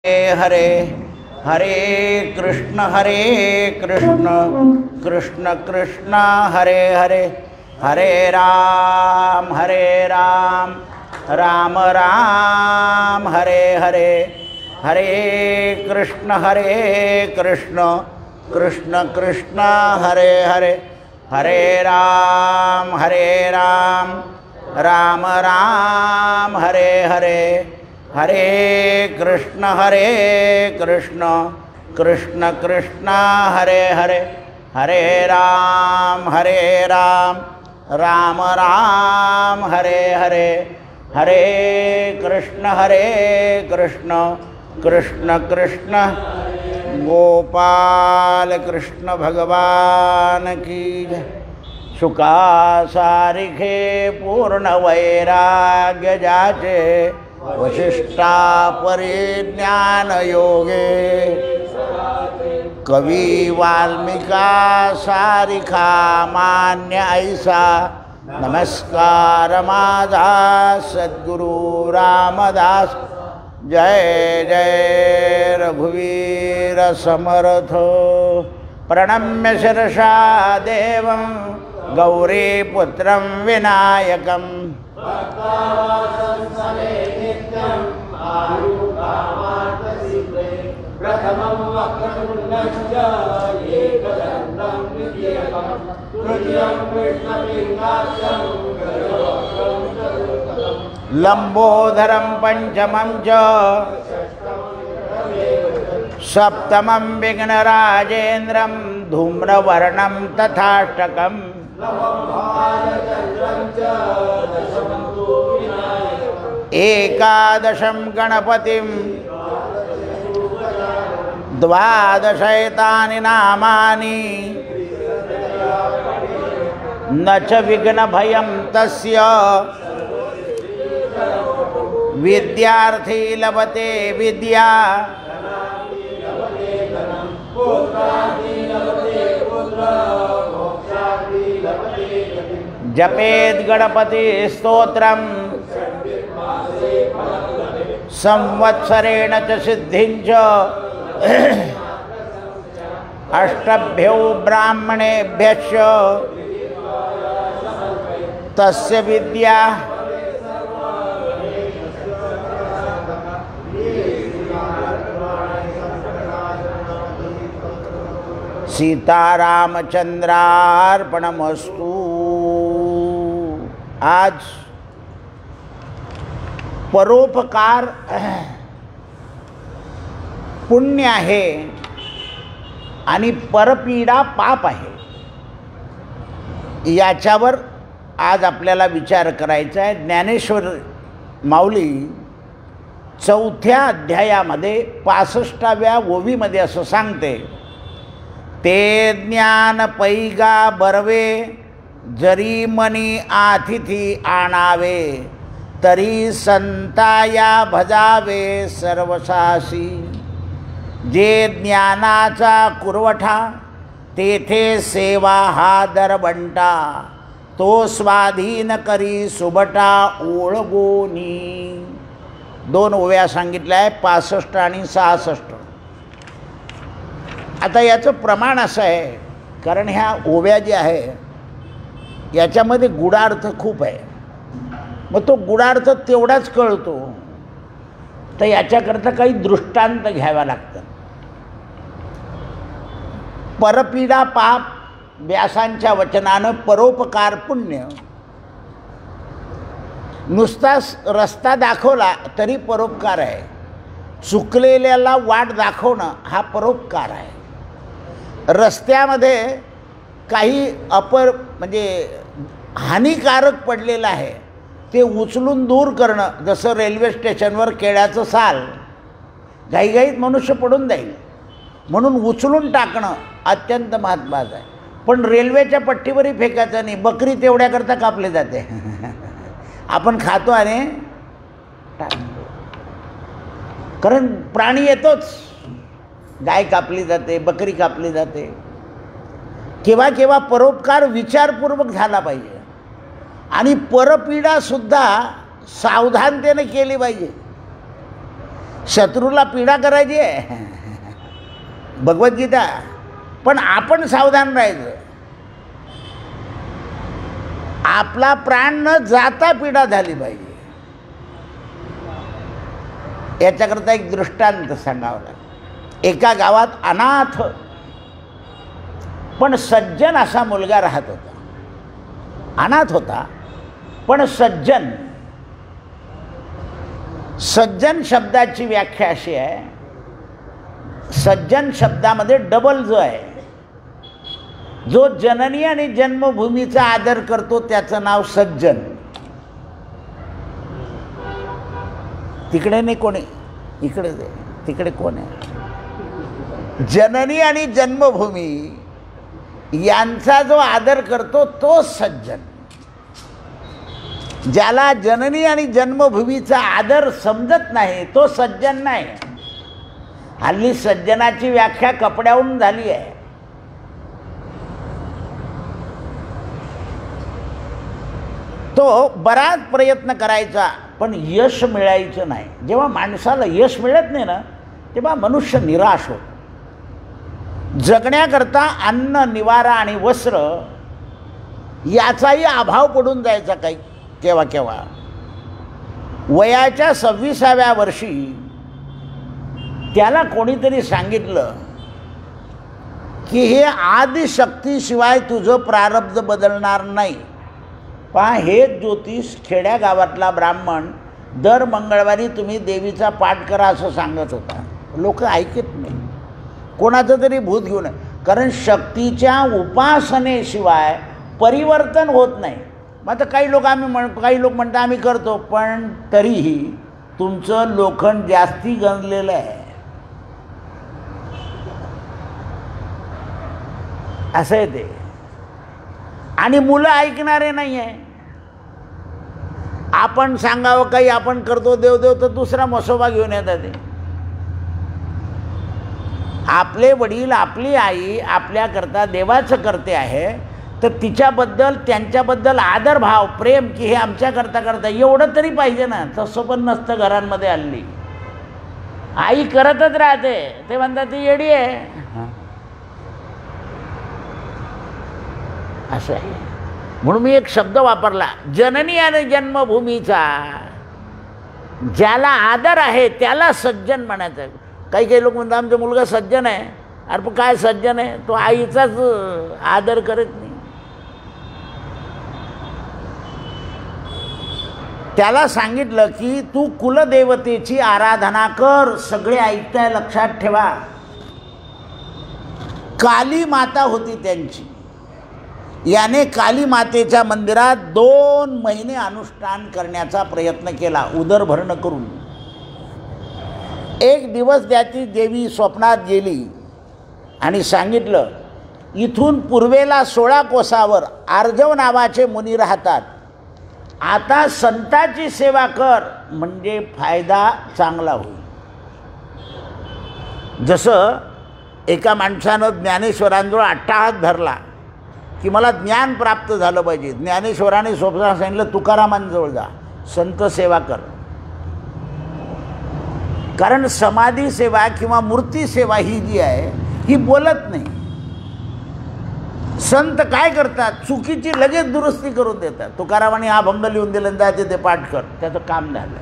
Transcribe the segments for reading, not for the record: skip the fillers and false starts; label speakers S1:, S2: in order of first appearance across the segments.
S1: हरे हरे कृष्ण कृष्ण कृष्ण हरे हरे, हरे राम राम राम हरे हरे, हरे कृष्ण कृष्ण कृष्ण हरे हरे, हरे राम राम राम हरे हरे, हरे कृष्ण कृष्ण कृष्ण हरे हरे, हरे राम राम राम हरे हरे, हरे कृष्ण कृष्ण कृष्ण गोपाल कृष्ण भगवान की जय। शुका सारिखे पूर्ण वैराग्य जाचे, वशिष्ठा परिज्ञान योगे, कवी वाल्मीका सारिखा मान्य ऐसा, नमस्कार माझा सद्गुरु रामदास। जय जय रघुवीर समर्थ। प्रणम्य शिरसा देवं गौरीपुत्रं विनायकं, लंबोदरं पंचमं च सप्तमं विघ्नराजेन्द्रं, धूम्रवर्णं तथाष्टकम्, एकादशं गणपतिं, द्वादशैतानि नामानि, न च विघ्नभयं तस्य, विद्यार्थी लभते विद्या, जपेद गणपति स्तोत्रम, संवत्सरेण च सिद्धिंच, अष्टभ्यो ब्राह्मणेभ्यश्च तस्य विद्या, सीतारामचंद्रार्पणमस्तु। आज परोपकार पुण्य आहे आणि परपीडा पाप आहे, याच्यावर आज आपल्याला विचार करायचा आहे। ज्ञानेश्वर माऊली 4थ्या अध्यायामध्ये 65व्या ओवीमध्ये असं सांगते, ते ज्ञान पैगा बरवे, जरी मनी आतिथी आणावे, तरी संताया भजावे सर्वसासी। जे ज्ञानाचा कुरवठा, तेथे सेवा हा दरबंटा, तो स्वाधीन करी सुबटा ओळगोनी। 2 ओव्या सांगितल्या आहे, 65 आणि 66। आता याचं प्रमाण असं आहे, कारण ह्या ओव्या ज्या आहे याच्यामध्ये गुढार्थ खूप आहे, मग तो गुढार्थ तेवढाच कळतो, तर याच्याकरता काही दृष्टांत घ्यावा लागतात। परपीडा पाप, व्यासांच्या वचनानं परोपकार पुण्य। नुसता रस्ता दाखवला तरी परोपकार आहे, चुकलेल्याला वाट दाखवणं हा परोपकार आहे। रस्त्यामध्ये काही म्हणजे हानिकारक पडलेलं आहे, ते उचलून दूर करणं, जसं रेल्वे स्टेशनवर केळ्याचं साल घाईघाईत मनुष्य पडून जाईल म्हणून उचलून टाकणं अत्यंत महत्त्वाचं आहे। पण रेल्वेच्या पट्टीवरही फेकायचं नाही, बकरी तेवढ्याकरता कापली जाते आपण खातो आणि टाकतो, कारण प्राणी येतोच, गाय कापली जाते, बकरी कापली जाते। केव्हा केव्हा परोपकार विचारपूर्वक झाला पाहिजे, आणि परपीडा सुद्धा सावधानतेने केली पाहिजे। शत्रूला पीडा करायची आहे भगवद्गीता, पण आपण सावधान राहायचं. आपला प्राण न जाता पीडा झाली पाहिजे. याच्याकरता एक दृष्टांत सांगावं लागेल. एका गावात अनाथ पण सज्जन असा मुलगा राहत होता. अनाथ होता पण सज्जन. सज्जन शब्दाची व्याख्या अशी आहे, सज्जन शब्दामध्ये डबल जो आहे, जो जननी आणि जन्मभूमीचा आदर करतो त्याचं नाव सज्जन. तिकडे नाही कोणी, इकडे तिकडे कोण आहे? जननी आणि जन्मभूमी यांचा जो आदर करतो तो सज्जन. ज्याला जननी आणि जन्मभूमीचा आदर समजत नाही तो सज्जन नाही. हल्ली सज्जनाची व्याख्या कपड्यावरून झाली आहे. तो बराच प्रयत्न करायचा पण यश मिळायचं नाही. जेव्हा माणसाला यश मिळत नाही ना तेव्हा मनुष्य निराश होतो. जगण्याकरता अन्न, निवारा आणि वस्त्र याचाही अभाव पडून जायचा काही केव्हा केव्हा. वयाच्या 26व्या वर्षी त्याला कोणीतरी सांगितलं की हे आदिशक्तीशिवाय तुझं प्रारब्ध बदलणार नाही. पहा, हे ज्योतिष खेड्या गावातला ब्राह्मण दर मंगळवारी तुम्ही देवीचा पाठ करा असं सांगत होता. लोक ऐकत नाही. कोणाचं तरी भूत घेऊन, कारण शक्तीच्या उपासनेशिवाय परिवर्तन होत नाही. मग आता काही लोक म्हणतात आम्ही करतो, पण तरीही तुमचं लोखंड जास्ती गंजलेलं आहे असं आहे ते. आणि मुलं ऐकणारे नाही आहे. आपण सांगावं काही आपण करतो देव देव तर दुसरा मसोबा घेऊन येतात. ते आपले वडील, आपली आई आपल्याकरता देवाचं करते आहे तर तिच्याबद्दल, त्यांच्याबद्दल आदरभाव, प्रेम की हे आमच्याकरता करता एवढं तरी पाहिजे ना. तसं पण नसतं घरांमध्ये हल्ली. आई करतच राहते, ते म्हणतात ती येडी आहे असं आहे. म्हणून मी एक शब्द वापरला, जननी आणि जन्मभूमीचा ज्याला आदर आहे त्याला सज्जन म्हणायचं. काही काही लोक म्हणतात आमचा मुलगा सज्जन आहे. अरे पण काय सज्जन आहे? तो आईचाच आदर करत नाही. त्याला सांगितलं की तू कुलदेवतेची आराधना कर. सगळे ऐकताय, लक्षात ठेवा. काली माता होती त्यांची. याने काली मातेच्या मंदिरात 2 महिने अनुष्ठान करण्याचा प्रयत्न केला, उदरभरण करून. एक दिवस त्याची देवी स्वप्नात गेली आणि सांगितलं, इथून पूर्वेला 16 कोसावर आर्जव नावाचे मुनी राहतात. आता संताची सेवा कर म्हणजे फायदा चांगला होईल. जसं एका माणसानं ज्ञानेश्वरांजवळ अट्टाहात धरला की मला ज्ञान प्राप्त झालं पाहिजे. ज्ञानेश्वराने स्वप्नात सांगितलं तुकारामांजवळ जा, संत सेवा कर. कारण समाधी सेवा किंवा मूर्ती सेवा ही जी आहे ही बोलत नाही. संत काय करतात? चुकीची लगेच दुरुस्ती करून देतात. तुकारामाने हा भंग लिहून दिला, ते पाठ कर, त्याचं काम झालं.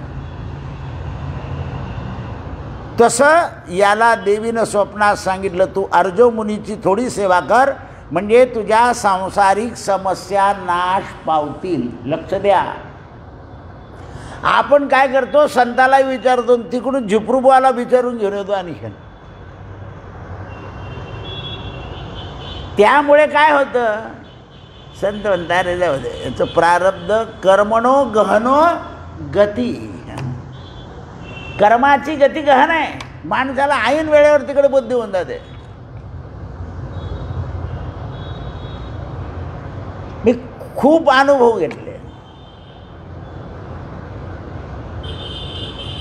S1: तसं याला देवीनं स्वप्नात सांगितलं तू अर्जव मुनीची थोडी सेवा कर म्हणजे तुझ्या सांसारिक समस्या नाश पावतील. लक्ष द्या. आपण काय करतो? संताला विचारतो, तिकडून झिपरूबाला विचारून घेऊन येतो आणखीन. त्यामुळे काय होतं? संत म्हणतात रे जाऊ दे, याचं प्रारब्ध कर्मणो गहनो गती. कर्माची गती गहन आहे. माणसाला ऐन वेळेवर तिकडे बुद्धी होऊन जाते. मी खूप अनुभव घेतले.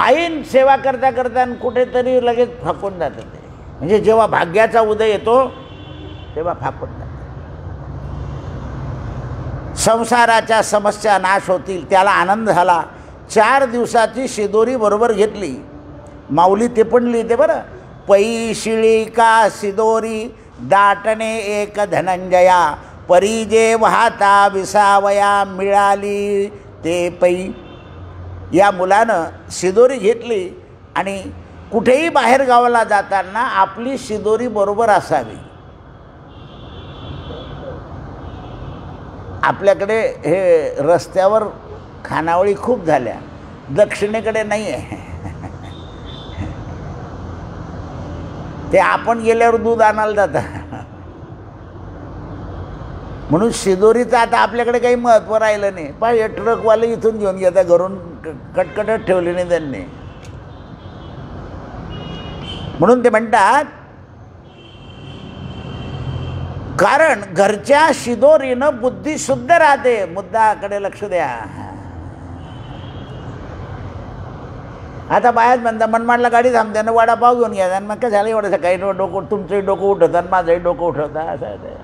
S1: ऐन सेवा करता करता कुठेतरी लगेच फाकून जातं ते. म्हणजे जेव्हा भाग्याचा उदय येतो तेव्हा फाकून जातं. संसाराच्या समस्या नाश होतील त्याला आनंद झाला. 4 दिवसाची शिदोरी बरोबर घेतली. माऊली ते पण लिहिते बरं. पै शिळिका सिदोरी दाटणे एक धनंजया, परी जे वाहता विसावया मिळाली ते पै. या मुलानं शिदोरी घेतली आणि कुठेही बाहेर गावाला जाताना आपली शिदोरी बरोबर असावी. आपल्याकडे हे रस्त्यावर खानावळी खूप झाल्या, दक्षिणेकडे नाही आहे. ते आपण गेल्यावर दूध आणायला जातं. म्हणून शिदोरीचं आता आपल्याकडे काही महत्त्व राहिलं नाही. पण ट्रकवाले इथून घेऊन घेता, घरून कटकटत ठेवले नाही त्यांनी. म्हणून ते म्हणतात, कारण घरच्या शिदोरीनं बुद्धी शुद्ध राहते. मुद्द्याकडे लक्ष द्या. आता बाहेर म्हणता मनमाडला गाडी थांबते ना, वडापाव घेऊन घ्या. मग काय झालं एवढं सकाळी डोकं, तुमचंही डोकं उठवतं आणि माझंही डोकं उठवता. असं आहे ते.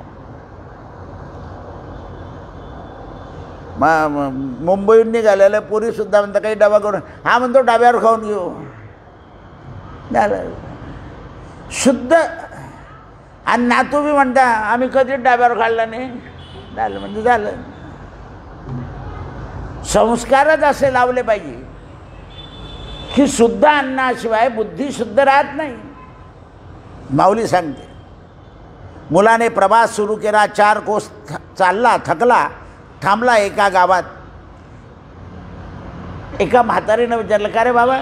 S1: मुंबईहून निघालेल्या पुरीसुद्धा म्हणता काही डबा करून, हा म्हणतो डाब्यावर खाऊन घेऊ. झालं शुद्ध. आणि नातू बी म्हणता आम्ही कधीच डाब्यावर खाल्ला नाही. झालं म्हणजे झालं. संस्कारच असे लावले पाहिजे की शुद्ध अन्नाशिवाय बुद्धी शुद्ध राहत नाही. माऊली सांगते, मुलाने प्रवास सुरू केला. 4 कोस चालला, थकला, थांबला एका गावात. एका म्हातारीनं विचारलं, का रे बाबा?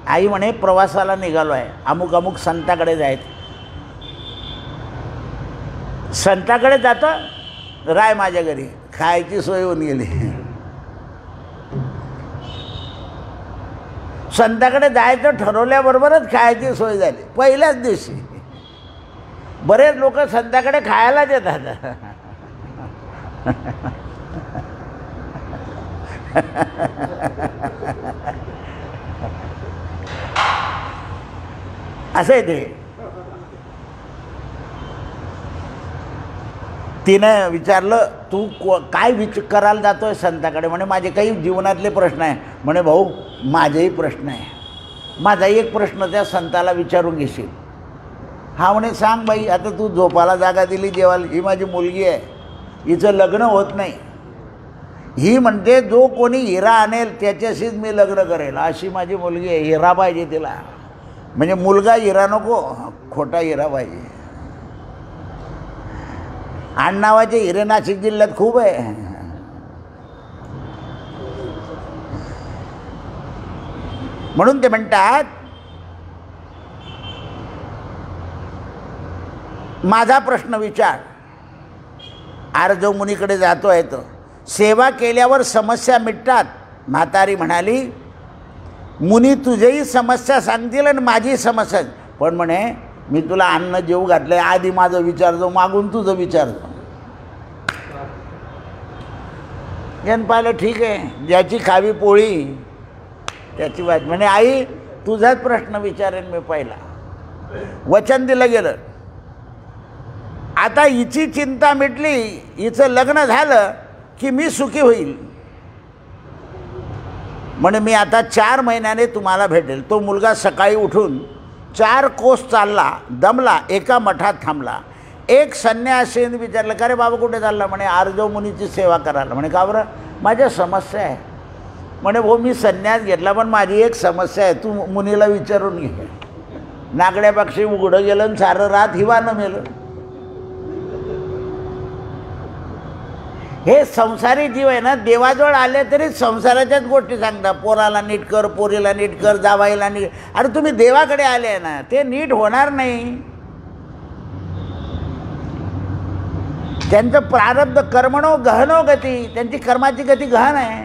S1: आई म्हणे प्रवासाला निघालो आहे, अमुक अमुक संताकडे जायचं. संताकडे जातं, राय माझ्या घरी. खायची सोय होऊन गेली. संताकडे जायचं ठरवल्याबरोबरच खायची सोय झाली पहिल्याच दिवशी. बरेच लोक संताकडे खायलाच येतात. असं आहे ते. तिनं विचारलं, तू काय करायला जातोय संताकडे? म्हणे माझे काही जीवनातले प्रश्न आहे. म्हणे भाऊ माझेही प्रश्न आहे. माझाही एक प्रश्न त्या संताला विचारून घेशील? हा म्हणे सांग बाई. आता तू झोपाला जागा दिली, जेवायला. ही माझी मुलगी आहे, हिचं लग्न होत नाही. ही म्हणते जो कोणी हिरा आणेल त्याच्याशीच मी लग्न करेल, अशी माझी मुलगी आहे. हिरा पाहिजे तिला. म्हणजे मुलगा हिरा नको, खोटा हिरा पाहिजे. आडनावाचे हिरे नाशिक जिल्ह्यात खूप आहे. म्हणून ते म्हणतात, माझा प्रश्न विचार. आर्जव मुनीकडे जातोय तो. सेवा केल्यावर समस्या मिटतात. म्हातारी म्हणाली, मुनी तुझेही समस्या सांगतील आणि माझी समस्या. पण म्हणे मी तुला अन्न जेवू घातलंय, आधी माझं विचारतो, मागून तुझं विचारतो. यानं पाहिलं ठीक आहे, ज्याची खावी पोळी त्याची वाट. म्हणे आई तुझाच प्रश्न विचारेन मी पहिला. वचन दिलं गेलं. आता हिची चिंता मिटली, हिचं लग्न झालं की मी सुखी होईल. म्हणे मी आता 4 महिन्याने तुम्हाला भेटेल. तो मुलगा सकाळी उठून 4 कोस चालला, दमला, एका मठात थांबला. एक संन्यासीने विचारलं, का रे बाबा कुठे चालला? म्हणे आर्जव मुनीची सेवा करायला. म्हणे का बरं? माझ्या समस्या आहे. म्हणे भाऊ मी संन्यास घेतला, पण माझी एक समस्या आहे, तू मुनीला विचारून घे. नागड्या पक्षी उघडं गेलं आणि सारं रात हिवानं मेलं. हे संसारी जीव आहे ना, देवाजवळ आले तरी संसाराच्याच गोष्टी सांगतात. पोराला नीट कर, पोरीला नीट कर, जावाईला नीट. अरे तुम्ही देवाकडे आले आहे ना, ते नीट होणार नाही. त्यांचं प्रारब्ध कर्मणो गहनो गती, त्यांची कर्माची गती गहन आहे.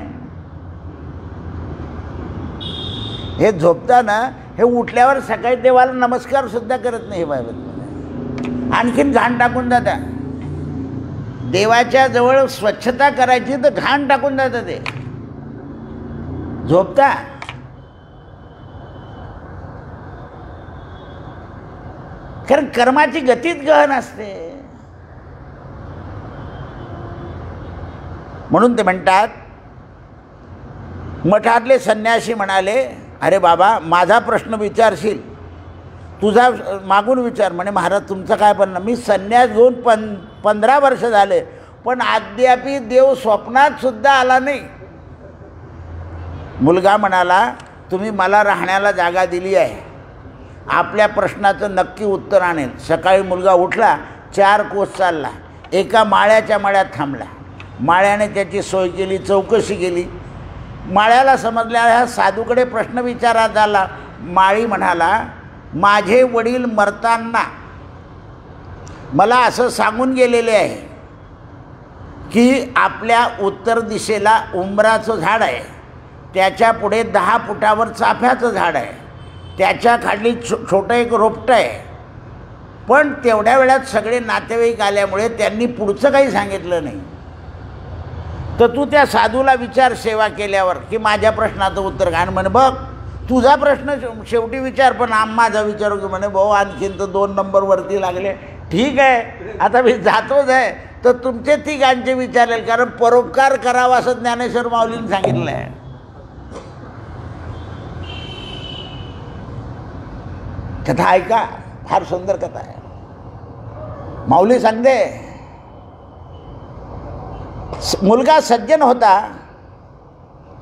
S1: हे झोपताना, हे उठल्यावर सकाळी देवाला नमस्कार सुद्धा करत नाही. बाबा आणखीन घाण टाकून जातात. देवाच्या जवळ स्वच्छता करायची तर घाण टाकून जातं ते झोपता. कारण कर्माची गतीच गहन असते. म्हणून ते म्हणतात, मठातले संन्यासी म्हणाले, अरे बाबा माझा प्रश्न विचारशील, तुझा मागून विचार. म्हणे महाराज तुमचं काय पण, मी संन्यास घेऊन 15 वर्ष झाले, पण अद्यापी देव स्वप्नात सुद्धा आला नाही. मुलगा म्हणाला तुम्ही मला राहण्याला जागा दिली आहे, आपल्या प्रश्नाचं नक्की उत्तर आणेल. सकाळी मुलगा उठला, 4 कोस चालला, एका माळ्याच्या मळ्यात थांबला. माळ्याने त्याची सोय केली, चौकशी केली. माळ्याला समजल्या ह्या साधूकडे प्रश्न विचारण्यात आला. माळी म्हणाला माझे वडील मरताना मला असं सांगून गेलेले आहे की आपल्या उत्तर दिशेला उंबराचं झाड आहे, त्याच्या पुढे 10 फुटावर चाफ्याचं झाड आहे, त्याच्या खाली छोटं एक रोपटं आहे. पण तेवढ्या वेळात सगळे नातेवाईक आल्यामुळे त्यांनी पुढचं काही सांगितलं नाही. तर तू त्या साधूला विचार सेवा केल्यावर की माझ्या प्रश्नाचं उत्तर काय. म्हणे बघ तुझा प्रश्न शेवटी विचार, पण माझा विचारू की. म्हणे भाऊ आणखीन तर 2 नंबर वरती लागले. ठीक आहे आता मी जातोच आहे, तर तुमचे तिघांचे विचारेल, कारण परोपकार करावा असं ज्ञानेश्वर माऊलींनी सांगितलं आहे. कथा ऐका, फार सुंदर कथा आहे. माऊली सांगते मुलगा सज्जन होता.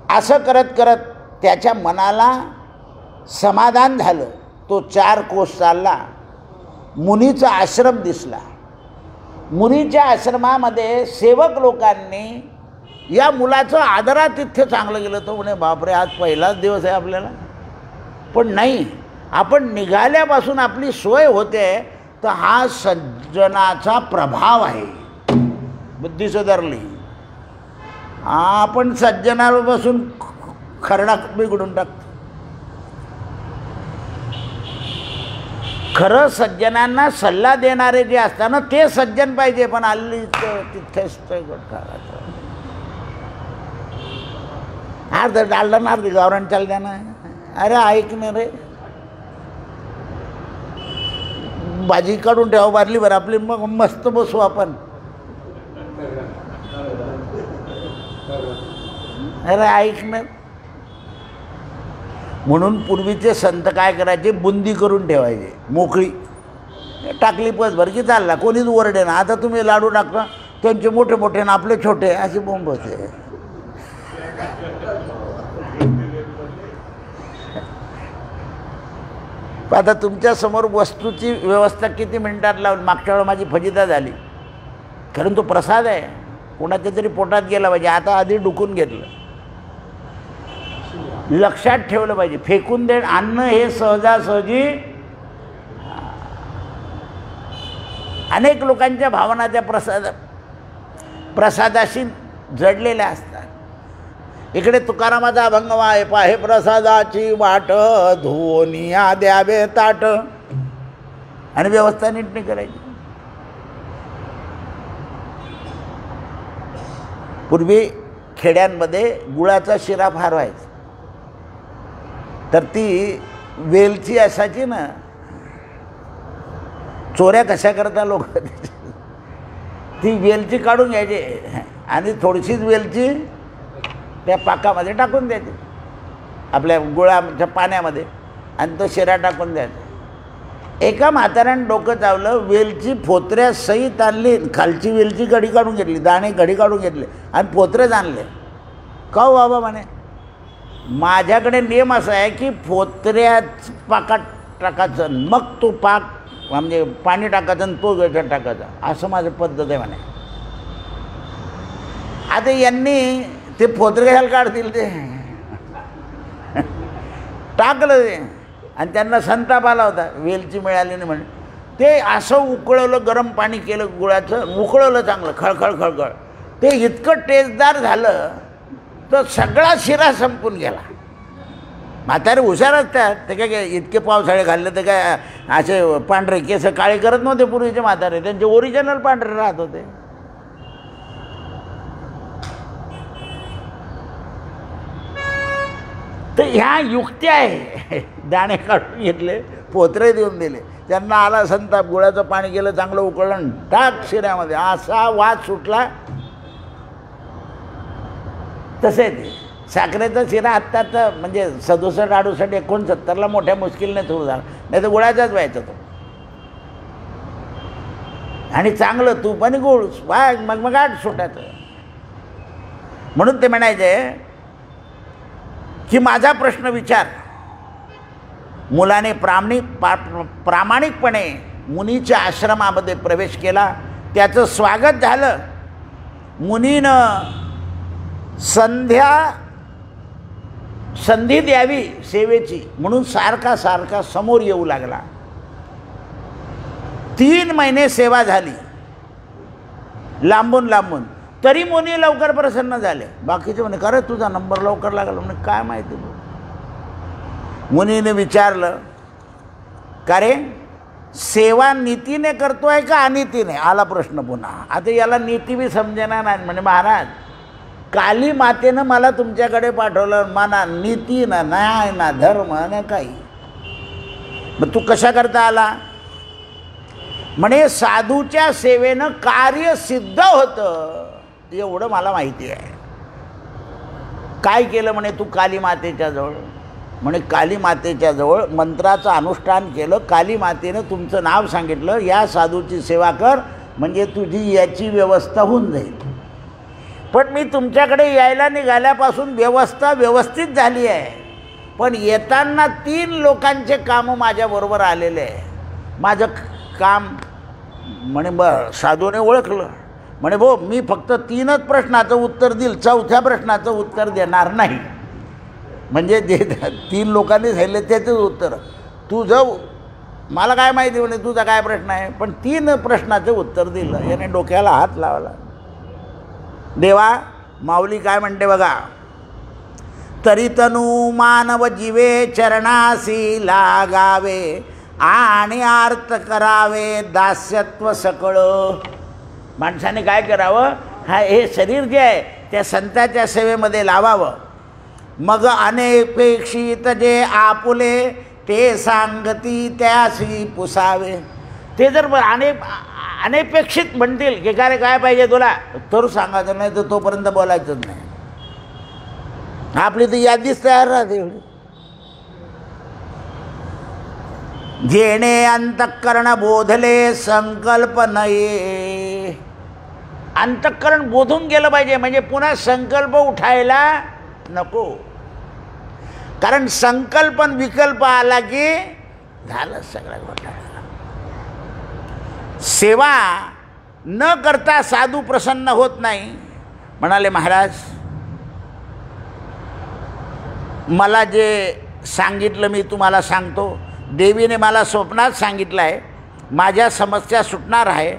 S1: असं करत करत त्याच्या मनाला समाधान झालं. तो 4 कोस चालला, मुनीचा आश्रम दिसला. मुनीच्या आश्रमामध्ये सेवक लोकांनी या मुलाचं आदरातिथ्य चांगलं गेलं. तो म्हणे बापरे आज पहिलाच दिवस आहे आपल्याला. पण नाही, आपण निघाल्यापासून आपली सोय होते, तर हा सज्जनाचा प्रभाव आहे. बुद्धी सुधारली. आपण सज्जनावर बसून खरडा बिघडून टाकतो. खरं सज्जनांना सल्ला देणारे जे असतात ना ते सज्जन पाहिजे. पण हल्ली तिथेच अर्ध डालडा ना अर्धी गावरान चाल द्या ना. अरे ऐक ना रे, भाजी काढून ठेवा बारली बरं आपली, मग मस्त बसू आपण. अरे ऐक ना. म्हणून पूर्वीचे संत काय करायचे, बुंदी करून ठेवायचे मोकळी. टाकली पसभर की चालला, कोणीच ओरडे ना. आता तुम्ही लाडू टाकता, त्यांचे मोठे मोठे ना आपले छोटे, अशी बोंब होते. आता तुमच्यासमोर वस्तूची व्यवस्था किती मिनिटात लावली. मागच्या वेळेला माझी फजिता झाली, कारण तो प्रसाद आहे, कोणाच्या तरी पोटात गेला पाहिजे. आता आधी डुकून घेतलं. लक्षात ठेवलं पाहिजे, फेकून दे अन्न हे सहजासहजी. अनेक लोकांच्या भावना त्या प्रसादाशी जडलेल्या असतात. इकडे तुकारामाचा अभंग आहे, पाहे प्रसादाची वाट धोनिया द्यावे ताट, आणि व्यवस्था नीट नाही करायची. पूर्वी खेड्यांमध्ये गुळाचा शिरा फार व्हायचा. तर ती वेलची असायची ना, चोऱ्या कशा करता लोक, ती वेलची काढून घ्यायची आणि थोडीशीच वेलची त्या पाकामध्ये टाकून द्यायची, आपल्या गुळाच्या पाण्यामध्ये, आणि तो शिरा टाकून द्यायचा. एका म्हाताऱ्यानं डोकं चावलं, वेलची फोत्र्या सहित आणली, खालची वेलची घडी काढून घेतली, दाणे घडी काढून घेतले आणि फोत्रेच आणले. का हो बाबा म्हणे, माझ्याकडे नियम असा आहे की फोत्र्याच पाकात टाकायचं, मग तो पाक म्हणजे पाणी टाकायचं आणि तो याच्यात टाकायचा, असं माझं पद्धत आहे म्हणे. आता यांनी ते फोत्रे घ्यायला काढतील, ते टाकलं ते, आणि त्यांना संताप आला होता, वेलची मिळाली नाही म्हणे. ते असं उकळवलं, गरम पाणी केलं गुळाचं, उकळवलं चांगलं, खळखळ खळखळ. ते इतकं टेस्टदार झालं तर सगळा शिरा संपून गेला. म्हातारे हुशार असतात, ते काय इतके पावसाळे घालले तर काय असे पांढरे केस काळे करत नव्हते पूर्वीचे म्हातारे, त्यांचे ओरिजिनल पांढरे राहत होते. तर ह्या युक्त्या आहे. दाणे काढून घेतले, पोत्रे देऊन दिले, त्यांना आला संताप, गुळाचं पाणी केलं, चांगलं उकळलं, टाक शिऱ्यामध्ये, असा वास सुटला. तसे ते साखरेचा शिरा आत्ता तर म्हणजे 67, 68, 69ला मोठ्या मुश्किलने सुरू झाला, नाही तर गुळाचाच व्हायचा तो. आणि चांगलं तूप आणि गुळ मग आठ सुटायचं. म्हणून ते म्हणायचे की माझा प्रश्न विचार. मुलाने प्रामाणिकपणे मुनीच्या आश्रमामध्ये प्रवेश केला. त्याचं स्वागत झालं. मुनीनं संधी द्यावी सेवेची म्हणून सारखा समोर येऊ लागला. 3 महिने सेवा झाली लांबून. तरी मुनी लवकर प्रसन्न झाले. बाकीचे म्हणे का रे तुझा नंबर लवकर लागला. म्हणे काय माहिती. मुनीने विचारलं का रे सेवा नीतीने करतोय का अनितीने. आला प्रश्न पुन्हा. आता याला नीती बी समजेना नाही. म्हणे महाराज काली मातेनं मला तुमच्याकडे पाठवलं. मला नीती ना न्याय ना धर्म ना काही. मग तू कशा करता आला. म्हणे साधूच्या सेवेनं कार्य सिद्ध होतं एवढं मला माहिती आहे. काय केलं म्हणे तू काली मातेच्या जवळ. म्हणे काली मातेच्या जवळ मंत्राचं अनुष्ठान केलं. काली मातेनं तुमचं नाव सांगितलं, या साधूची सेवा कर म्हणजे तुझी याची व्यवस्था होऊन जाईल. पण मी तुमच्याकडे यायला निघाल्यापासून व्यवस्था व्यवस्थित झाली आहे. पण येताना 3 लोकांचे कामं माझ्याबरोबर आलेले आहे. माझं काम म्हणे साधूने ओळखलं. म्हणे भो मी फक्त 3च प्रश्नाचं उत्तर देईल, 4थ्या प्रश्नाचं उत्तर देणार नाही. म्हणजे जे 3 लोकांनी सांगितले त्याचंच उत्तर तू जाऊ. मला काय माहिती म्हणे तुझा काय प्रश्न आहे. पण 3 प्रश्नाचं उत्तर दिलं. याने डोक्याला हात लावला. देवा माऊली काय म्हणते बघा. तरी तनु मानव जीवे चरणासी लागावे आणि आर्त करावे दास्यत्व सकळ. माणसाने काय करावं. हे शरीर जे आहे त्या संताच्या सेवेमध्ये लावावं. मग अनपेक्षित जे आपुले ते सांगती त्यासी पुसावे. ते जर अनपेक्षित म्हणतील की काय काय पाहिजे तुला तर सांगायचं, नाही तर तोपर्यंत बोलायचंच नाही. आपली तर यादीच तयार राहते. जेणे अंतःकरण बोधले संकल्प नये. अंतःकरण बोधून गेलं पाहिजे म्हणजे पुन्हा संकल्प उठायला नको. कारण संकल्पन विकल्प आला की झालं सगळ्या घोटाळा. सेवा न करता साधू प्रसन्न होत नाही. म्हणाले महाराज मला जे सांगितलं मी तुम्हाला सांगतो. देवीने मला स्वप्नात सांगितलं आहे माझ्या समस्या सुटणार आहे.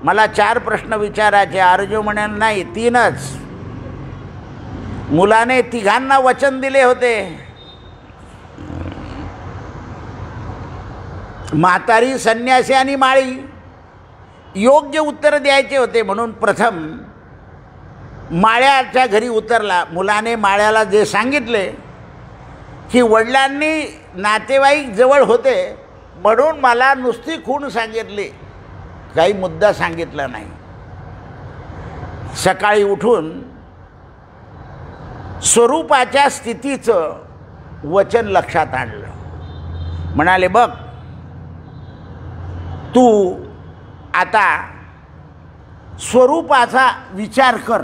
S1: मला 4 प्रश्न विचारायचे. अर्जुन म्हणे नाही 3च. मुलाने 3घांना वचन दिले होते. म्हातारी, संन्यासी आणि माळी योग्य उत्तर द्यायचे होते. म्हणून प्रथम माळ्याच्या घरी उतरला. मुलाने माळ्याला जे सांगितले की वडिलांनी नातेवाईक जवळ होते म्हणून मला नुसती खूण सांगितली, काही मुद्दा सांगितला नाही. सकाळी उठून स्वरूपाच्या स्थितीचं वचन लक्षात आणलं. म्हणाले बघ तू आता स्वरूपाचा विचार कर.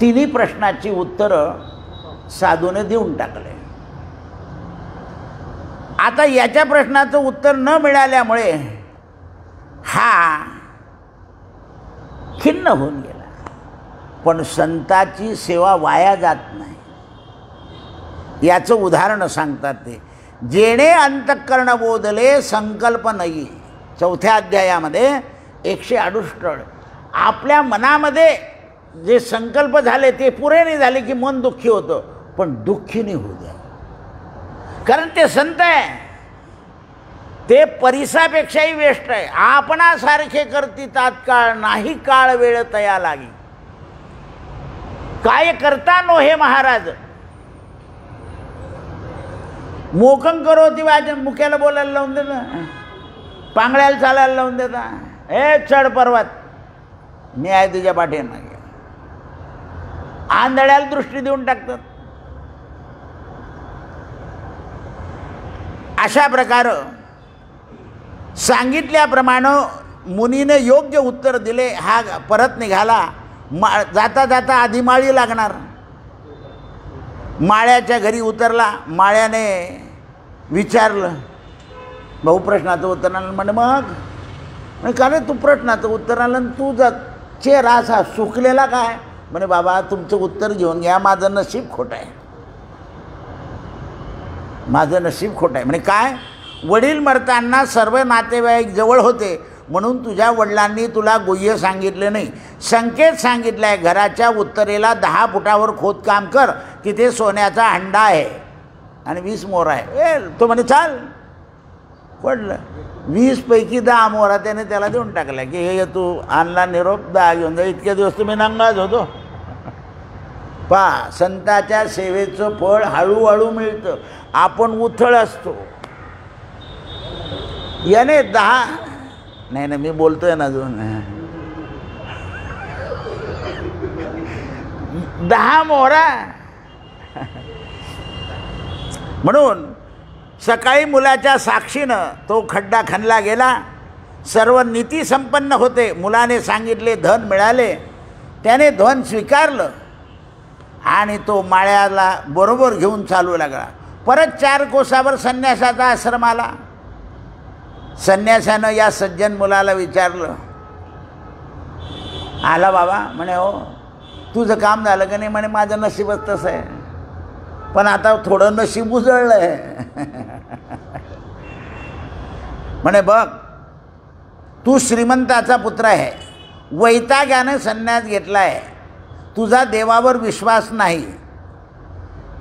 S1: 3 प्रश्नाची उत्तरं साधूने देऊन टाकले. आता याच्या प्रश्नाचं उत्तर न मिळाल्यामुळे हा खिन्न होऊन गेला. पण संताची सेवा वाया जात नाही याचं उदाहरण सांगतात ते. जेणे अंतःकरण बोधले संकल्प नाही. 4थ्या अध्यायामध्ये 168 आपल्या मनामध्ये जे संकल्प झाले ते पुरे नाही झाले की मन दुःखी होतं. पण दुःखी नाही होऊ द्या. कारण ते संत आहे. ते परिसापेक्षाही वेष्ट आहे. आपणासारखे करती तात्काळ नाही काळ वेळ तया लागी. काय करता नो हे महाराज. मोकं करो ती वाजन. मुख्याला बोलायला लावून देता, पांगळ्याला चालायला लावून देता. हे चढ पर्वत मी आहे तुझ्या पाठीमागे. आंधळ्याला दृष्टी देऊन टाकतात. अशा प्रकारे सांगितल्याप्रमाणे मुनीने योग्य उत्तर दिले. हा परत निघाला. जाता जाता आधी माळी लागणार. माळ्याच्या घरी उतरला. माळ्याने विचारलं, भाऊ प्रश्नाचं उत्तर आलं. म्हणे मग का रे तू प्रश्नाचं उत्तर आलं तू चेहरा असा सुकलेला काय? म्हणे बाबा तुमचं उत्तर घेऊन घ्या, माझं नशीब खोटं आहे. माझं नशीब खोटं आहे. म्हणे काय? वडील मरताना सर्व नातेवाईक जवळ होते म्हणून तुझ्या वडिलांनी तुला गुह्य सांगितले नाही. संकेत सांगितला आहे, घराच्या उत्तरेला 10 फुटावर खोदकाम कर, तिथे सोन्याचा हंडा आहे आणि 20 मोहरा आहे. तो म्हणे चाल. पडलं. 20 पैकी 10 मोहरा त्याने त्याला देऊन टाकला की हे तू आणला निरोप 10 घेऊन जा. इतके दिवस तुम्ही नंगाच होतो. संताच्या सेवेचं फळ हळूहळू मिळतं. आपण उथळ असतो. याने 10 नाही ना मी बोलतोय ना अजून 10 मोहरा. म्हणून सकाळी मुलाच्या साक्षीनं तो खड्डा खणला गेला. सर्व नीती संपन्न होते. मुलाने सांगितले, धन मिळाले. त्याने धन स्वीकारलं आणि तो माळ्याला बरोबर घेऊन चालू लागला. परत 4 कोसावर संन्यासाचा आश्रम आला. संन्यासानं या सज्जन मुलाला विचारलं, आला बाबा? म्हणे हो. तुझं काम झालं का नाही? म्हणे माझं नशीबच तसं आहे, पण आता थोडं नशीब उजळलं आहे. म्हणे बघ तू श्रीमंताचा पुत्र आहे, वैताग्याने संन्यास घेतला आहे, तुझा देवावर विश्वास नाही,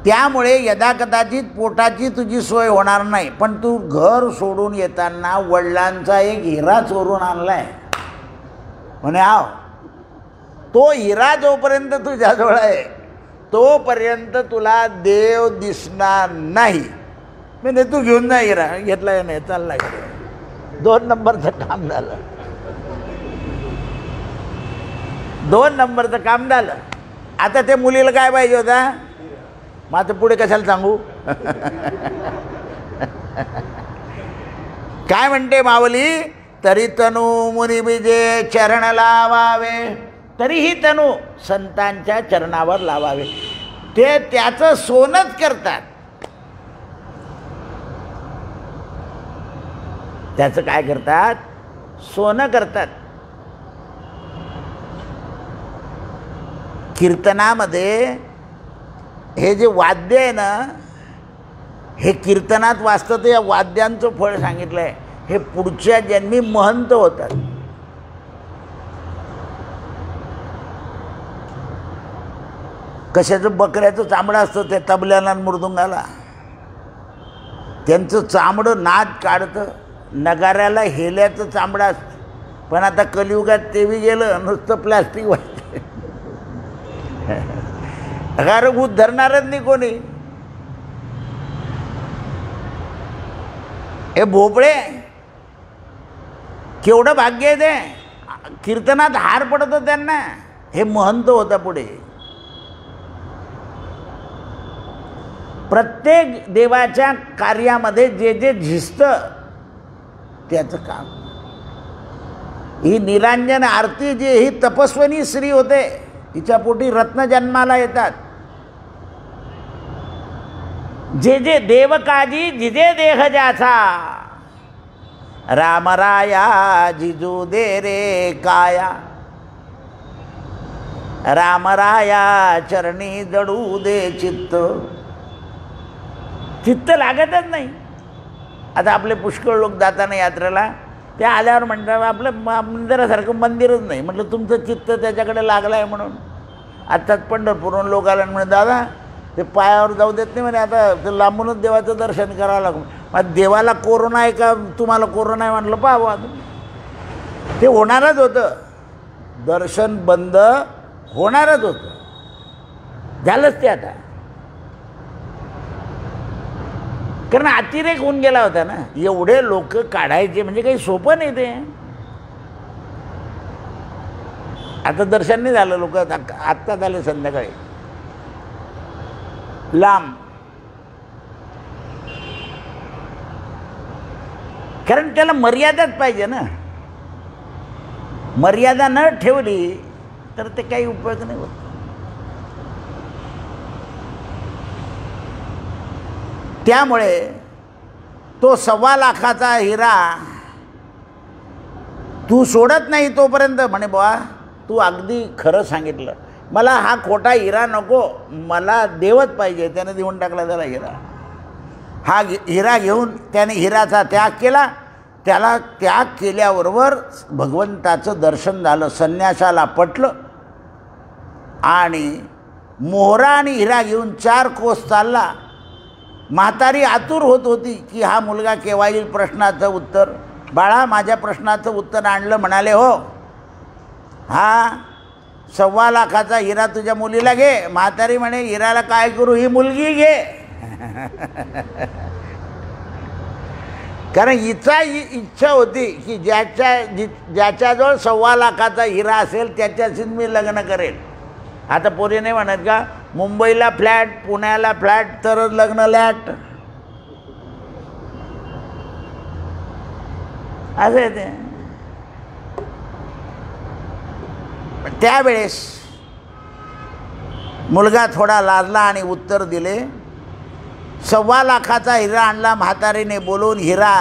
S1: त्यामुळे यदाकदाचित पोटाची तुझी सोय होणार नाही. पण तू घर सोडून येताना वडिलांचा एक हिरा चोरून आणलाय. म्हणे आव. तो हिरा जोपर्यंत तुझ्याजवळ आहे तोपर्यंत तुला देव दिसणार नाही. म्हणजे तू घेऊन जा हिरा. घेतला नाही, चालला. 2 नंबरचं काम झालं. 2 नंबरचं काम झालं. आता ते मुलीला काय पाहिजे होता? माझं पुढे कशाला सांगू. काय म्हणते मावली? तरी तनू मुनी बीजे चरण लावावे. तरीही तनू संतांच्या चरणावर लावावे. ते त्याचं सोनच करतात. त्याचं काय करतात? सोनं करतात. कीर्तनामध्ये हे जे वाद्य आहे ना, हे कीर्तनात वाजतं ते या वाद्यांचं फळ सांगितलं आहे. हे पुढच्या जन्मी महंत होतात. कशाचं? बकऱ्याचं चामडं असतं ते तबल्याला मृदुंगाला. त्यांचं चामडं नाद काढतं. नगाऱ्याला हेल्याचं चामडं असतं. पण आता कलियुगात ते बी गेलं, नुसतं प्लॅस्टिक वाजते. अगारभूत धरणारच नाही कोणी. हे भोपळे केवढं भाग्य आहे ते. कीर्तनात हार पडतो त्यांना. हे महंत होता पुढे. प्रत्येक देवाच्या कार्यामध्ये जे जे झिजतं त्याचं काम. ही निरांजन आरती जी ही तपस्विनी स्त्री होते, तिच्या पोटी रत्न जन्माला येतात. जे जे देवकाजी जिजे देह ज्याचा, रामराया जिजू दे रे काया, रामराया चरणी जडू दे चित्त. चित्त लागतच नाही. आता आपले पुष्कळ लोक जाताना यात्रेला त्या आल्यावर म्हणतात आपलं मंदिरासारखं मंदिरच नाही. म्हटलं तुमचं चित्त त्याच्याकडे लागलं आहे म्हणून. आत्ताच पंढरपूरहून लोक आला म्हणे दादा ते पायावर जाऊ देत नाही म्हणे, आता ते लांबूनच देवाचं दर्शन करावं लागतं. मग देवाला कोरोना आहे का तुम्हाला कोरोना आहे? म्हटलं पाहा ते होणारच होतं. दर्शन बंद होणारच होतं. झालंच ते आता. कारण अतिरेक होऊन गेला होता ना. एवढे लोक काढायचे म्हणजे काही सोपं नाही ते. आता दर्शन नाही झालं. लोक आत्ता झाले संध्याकाळी. लांब, कारण त्याला मर्यादाच पाहिजे ना. मर्यादा न ठेवली तर ते काही उपयोग नाही होत. त्यामुळे तो 1.25 लाखाचा हिरा तू सोडत नाही तोपर्यंत म्हणे बुवा तू अगदी खरं सांगितलं, मला हा खोटा हिरा नको, मला देवच पाहिजे. त्याने देऊन टाकला त्याला हिरा. हा हिरा घेऊन त्याने हिराचा त्याग केला. त्याला त्याग केल्याबरोबर भगवंताचं दर्शन झालं, संन्यासाला पटलं आणि मोहरा आणि हिरा घेऊन 4 कोस चालला. म्हातारी आतुर होत होती की हा मुलगा केव्हा येईल प्रश्नाचं उत्तर. बाळा माझ्या प्रश्नाचं उत्तर आणलं. म्हणाले हो, हा 1.25 लाखाचा हिरा तुझ्या मुलीला घे. म्हातारी म्हणे हिराला काय करू, ही मुलगी घे. कारण हिचा इच्छा होती की ज्याच्याजवळ 1.25 लाखाचा हिरा असेल त्याच्याशीच मी लग्न करेल. आता पोरी नाही म्हणत का, मुंबईला फ्लॅट, पुण्याला फ्लॅट तर लग्न लॅट, असं आहे ते. त्यावेळेस मुलगा थोडा लाजला आणि उत्तर दिले. 1.25 लाखाचा हिरा आणला. म्हातारीने बोलवून हिरा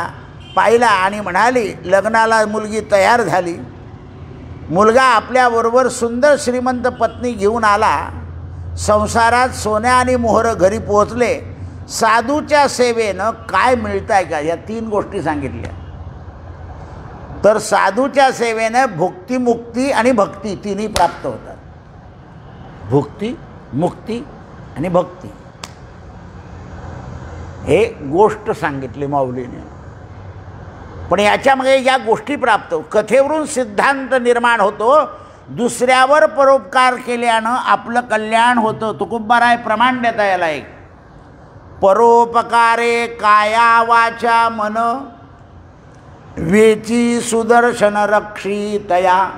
S1: पाहिला आणि म्हणाली, लग्नाला मुलगी तयार झाली. मुलगा आपल्याबरोबर सुंदर श्रीमंत पत्नी घेऊन आला. संसारात सोन्या आणि मोहर घरी पोहोचले. साधूच्या सेवेनं काय मिळतं आहे का, या 3 गोष्टी सांगितल्या. तर साधूच्या सेवेनं भुक्ती, मुक्ती आणि भक्ती तिन्ही प्राप्त होतात. भुक्ती, मुक्ती आणि भक्ती हे गोष्ट सांगितली माऊलीने. पण याच्यामध्ये या गोष्टी प्राप्त, कथेवरून सिद्धांत निर्माण होतो. दुसऱ्यावर परोपकार केल्यानं आपलं कल्याण होतं. तुकोबाराय प्रमाण देता याला एक, परोपकारे काया वाचा मन वेची सुदर्शन रक्षितया.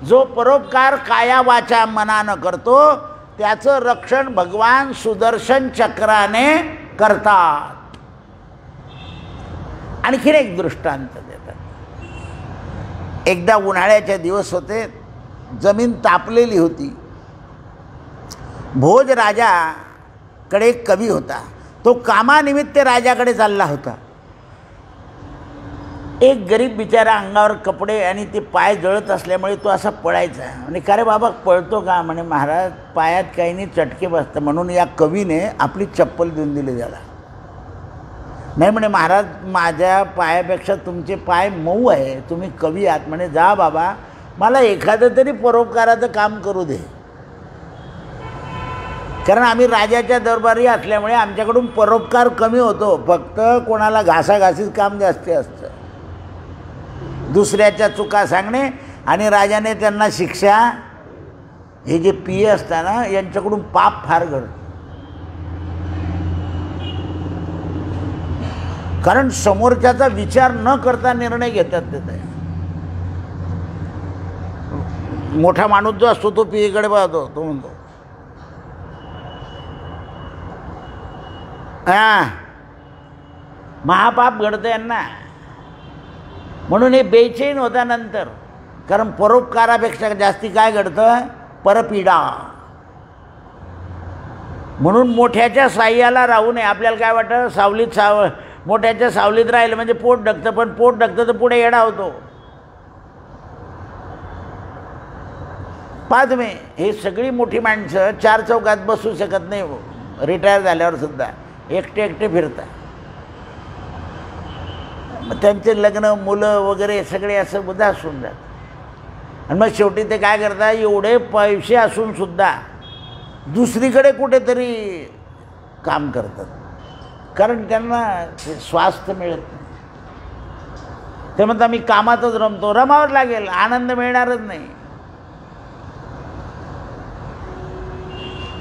S1: जो परोपकार काया वाचा मनानं करतो त्याचं रक्षण भगवान सुदर्शन चक्राने करतात. आणखीन एक दृष्टांत देतात. एकदा उन्हाळ्याचे दिवस होते, जमीन तापलेली होती. भोज राजाकडे एक कवी होता. तो कामानिमित्त राजाकडे चालला होता. एक गरीब बिचारा, अंगावर कपडे आणि ते पाय जळत असल्यामुळे तो असा पळायचा. आणि का रे बाबा पळतो का, म्हणे महाराज पायात काही नाही चटके बसतं. म्हणून या कवीने आपली चप्पल देऊन दिली त्याला. नाही म्हणे महाराज माझ्या पायापेक्षा तुमचे पाय मऊ आहे, तुम्ही कवी आहात. म्हणे जा बाबा, मला एखादं तरी परोपकाराचं काम करू दे. कारण आम्ही राजाच्या दरबारी असल्यामुळे आमच्याकडून परोपकार कमी होतो. फक्त कोणाला घासाघासीच काम जास्त असतं, दुसऱ्याच्या चुका सांगणे. आणि राजाने त्यांना शिक्षा, हे जे पिये असतात ना यांच्याकडून पाप फार घडतं. कारण समोरच्याचा विचार न करता निर्णय घेतात ते. मोठा माणूस जो असतो तो पियेकडे पाहतो, तो म्हणतो महापाप घडतं यांना. म्हणून हे बेचैन होता नंतर. कारण परोपकारापेक्षा जास्ती काय घडतं, परपीडा. म्हणून मोठ्याच्या साह्याला राहू नये. आपल्याला काय वाटतं, सावलीत मोठ्याच्या सावलीत राहिलं म्हणजे पोट डकतं, पण पोट डकतं तर पुढे येडा होतो. पहा तुम्ही, हे सगळी मोठी माणसं 4 चौकात बसू शकत नाही. रिटायर झाल्यावर सुद्धा एकटे एकटे फिरतात. मग त्यांचे लग्न, मुलं वगैरे सगळे असं उदासून जातात. आणि मग शेवटी ते काय करतात, एवढे पैसे असून सुद्धा दुसरीकडे कुठेतरी काम करतात. कारण त्यांना स्वास्थ्य मिळत नाही. ते म्हणतात मी कामातच रमतो. रमावंच लागेल, आनंद मिळणारच नाही.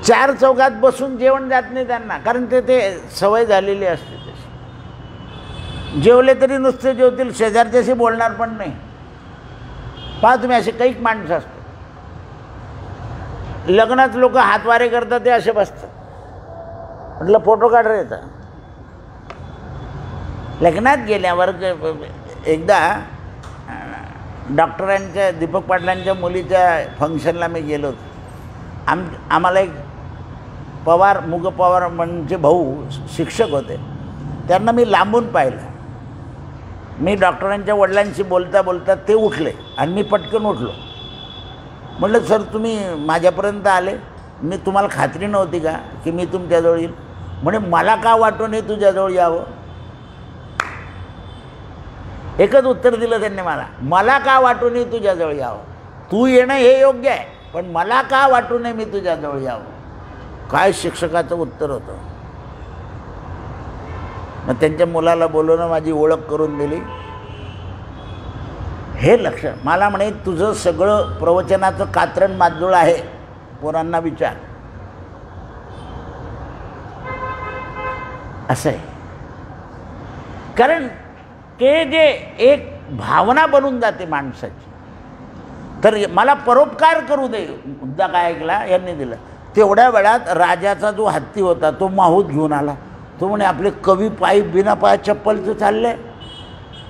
S1: 4 चौकात बसून जेवण जात नाही त्यांना, कारण ते सवय झालेली असते तशी. जेवले तरी नुसते जेवतील, शेजारच्याशी बोलणार पण नाही. पहा तुम्ही, असे कैक माणसं असतात. लग्नात लोक हातवारे करतात ते असे बसतात. म्हटलं फोटो काढ रे येतं. लग्नात गेल्यावर एकदा डॉक्टरांच्या दीपक पाटलांच्या मुलीच्या फंक्शनला मी गेलो होतो. आम्हाला एक पवार मुग पवार म्हणजे भाऊ शिक्षक होते, त्यांना मी लांबून पाहिलं. मी डॉक्टरांच्या वडिलांशी बोलता बोलता ते उठले आणि मी पटकन उठलो. म्हटलं सर तुम्ही माझ्यापर्यंत आले, मी तुम्हाला खात्री नव्हती का की मी तुमच्याजवळ येईल? म्हणे मला का वाटून हे तुझ्याजवळ यावं. एकच उत्तर दिलं त्यांनी मला का वाटू नये तुझ्याजवळ यावं. तू येणं हे योग्य आहे, पण मला का वाटू नये मी तुझ्याजवळ यावं. काय शिक्षकाचं उत्तर होतं. मग त्यांच्या मुलाला बोलवून माझी ओळख करून दिली. हे लक्ष मला म्हणे तुझं सगळं प्रवचनाचं कात्रण माजूळ आहे, पोरांना विचार. असं आहे. कारण ते जे एक भावना बनून जाते माणसाची. तर मला परोपकार करू दे मुद्दा काय ऐकला यांनी दिलं. तेवढ्या वेळात राजाचा जो हत्ती होता तो माहूत घेऊन आला. तो म्हणे आपले कवी पायी बिना पाय चप्पलचं चालले,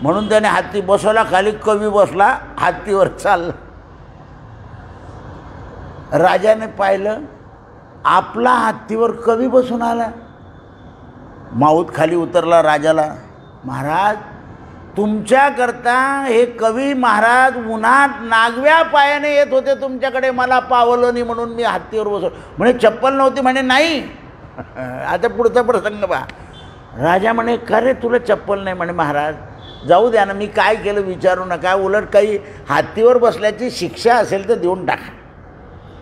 S1: म्हणून त्याने हत्ती बसवला खाली, कवी बसला हत्तीवर चालला. राजाने पाहिलं आपला हत्तीवर कवी बसून आला. माहूत खाली उतरला राजाला, महाराज तुमच्याकरता हे कवी महाराज उन्हात नागव्या पायाने येत होते तुमच्याकडे, मला पावलं नाही म्हणून मी हत्तीवर बसलो. म्हणे चप्पल नव्हती. म्हणे नाही. आता पुढचा प्रसंग पहा. राजा म्हणे का रे तुला चप्पल नाही? म्हणे महाराज जाऊ द्या ना, मी काय केलं विचारू नका, उलट काही हत्तीवर बसल्याची शिक्षा असेल तर देऊन टाका.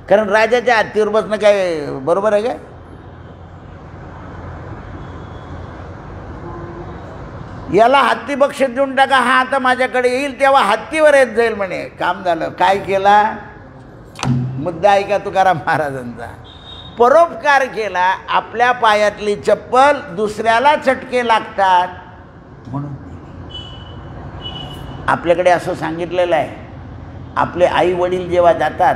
S1: कारण राजाच्या हत्तीवर बसणं काय बरोबर आहे काय? याला हत्ती बक्षीस देऊन टाका, हा आता माझ्याकडे येईल तेव्हा हत्तीवर येत जाईल. म्हणे काम झालं. काय केला? मुद्दा ऐका तुकाराम महाराजांचा. परोपकार केला. आपल्या पायातली चप्पल दुसऱ्याला चटके लागतात म्हणून. आपल्याकडे असं सांगितलेलं आहे, आपले आई वडील जेव्हा जातात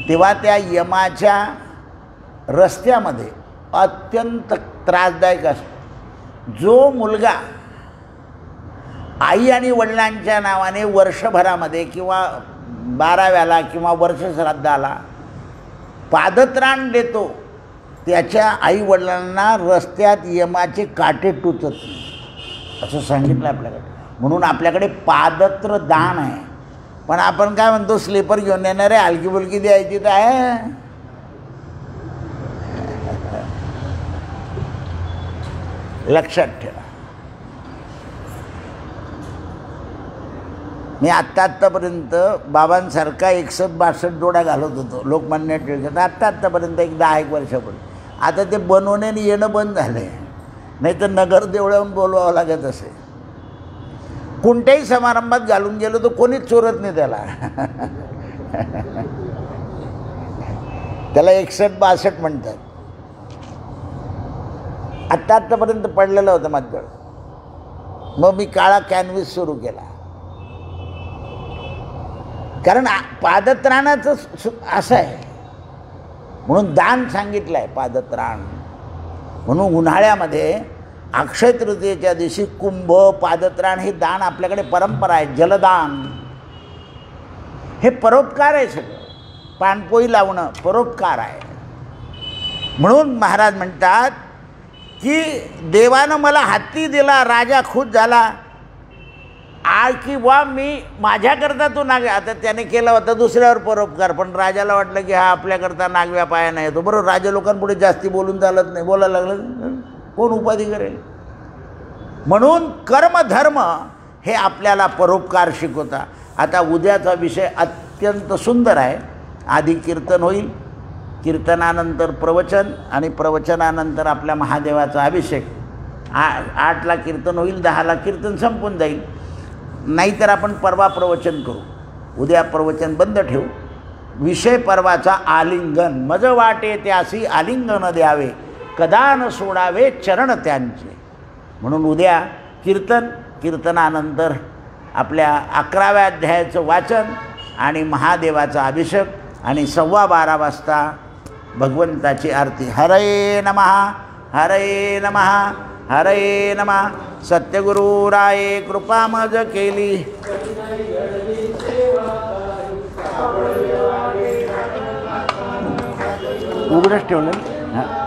S1: तेव्हा त्या यमाच्या रस्त्यामध्ये अत्यंत त्रासदायक असतो. जो मुलगा आई आणि वडिलांच्या नावाने वर्षभरामध्ये किंवा 12व्याला किंवा वर्षश्राद्धाला पादत्राण देतो, त्याच्या आई वडिलांना रस्त्यात यमाचे काटे टोचत नाही असं सांगितलं आपल्याकडे. म्हणून आपल्याकडे पादत्र दान आहे. पण आपण काय म्हणतो, स्लीपर घेऊन येणार आहे, हलकी फुलकी द्यायची तर आहे. लक्षात ठेवा. मी आत्तापर्यंत बाबांसारखा 61-62 जोडा घालत होतो लोकमान्य टिळकांचा. आत्तापर्यंत एक 10-1 वर्षापूर्वी. आता ते बनवणे आणि येणं बंद झालं आहे. नाही तर नगर देवळाहून बोलवावं लागत असे. कोणत्याही समारंभात घालून गेलो तर कोणीच चोरत नाही त्याला. त्याला 61-62 म्हणतात. आत्तापर्यंत पडलेलं होतं माझ्याकडं. मग मी काळा कॅनव्हिस सुरू केला. कारण पादत्राणाचं असं आहे म्हणून दान सांगितलं आहे. पादत्राण म्हणून उन्हाळ्यामध्ये अक्षय तृतीयेच्या दिवशी कुंभ पादत्राण हे दान आपल्याकडे परंपरा आहे. जलदान हे परोपकार आहे. सगळं पाणपोई लावणं परोपकार आहे. म्हणून महाराज म्हणतात की देवानं मला हत्ती दिला, राजा खुश झाला. की वा मी माझ्याकरता तो नाग. आता त्याने केला होता दुसऱ्यावर परोपकार, पण राजाला वाटलं की हा आपल्याकरता नागव्या पायानं येतो. बरोबर, राजा लोकांपुढे जास्ती बोलून चालत नाही. बोलायला लागलं कोण उपाधी करेल. म्हणून कर्मधर्म हे आपल्याला परोपकार शिकवता. आता उद्याचा विषय अत्यंत सुंदर आहे. आधी कीर्तन होईल, कीर्तनानंतर प्रवचन आणि प्रवचनानंतर आपल्या महादेवाचा अभिषेक. 8ला कीर्तन होईल, 10ला कीर्तन संपून जाईल. नाहीतर आपण परवा प्रवचन करू. उद्या प्रवचन बंद ठेवू. विषय परवाचा आलिंगन. मज वाटे त्यासी आलिंगन द्यावे, कदा न सोडावे चरण त्यांचे. म्हणून उद्या कीर्तन, कीर्तनानंतर आपल्या 11व्या अध्यायाचं वाचन आणि महादेवाचा अभिषेक आणि 12:15 वाजता भगवंताची आरती. हरे नमः. हरये नमः हरये नमः. सत्यगुरुराये कृपा मज केली. उघडच ठेवलं. हां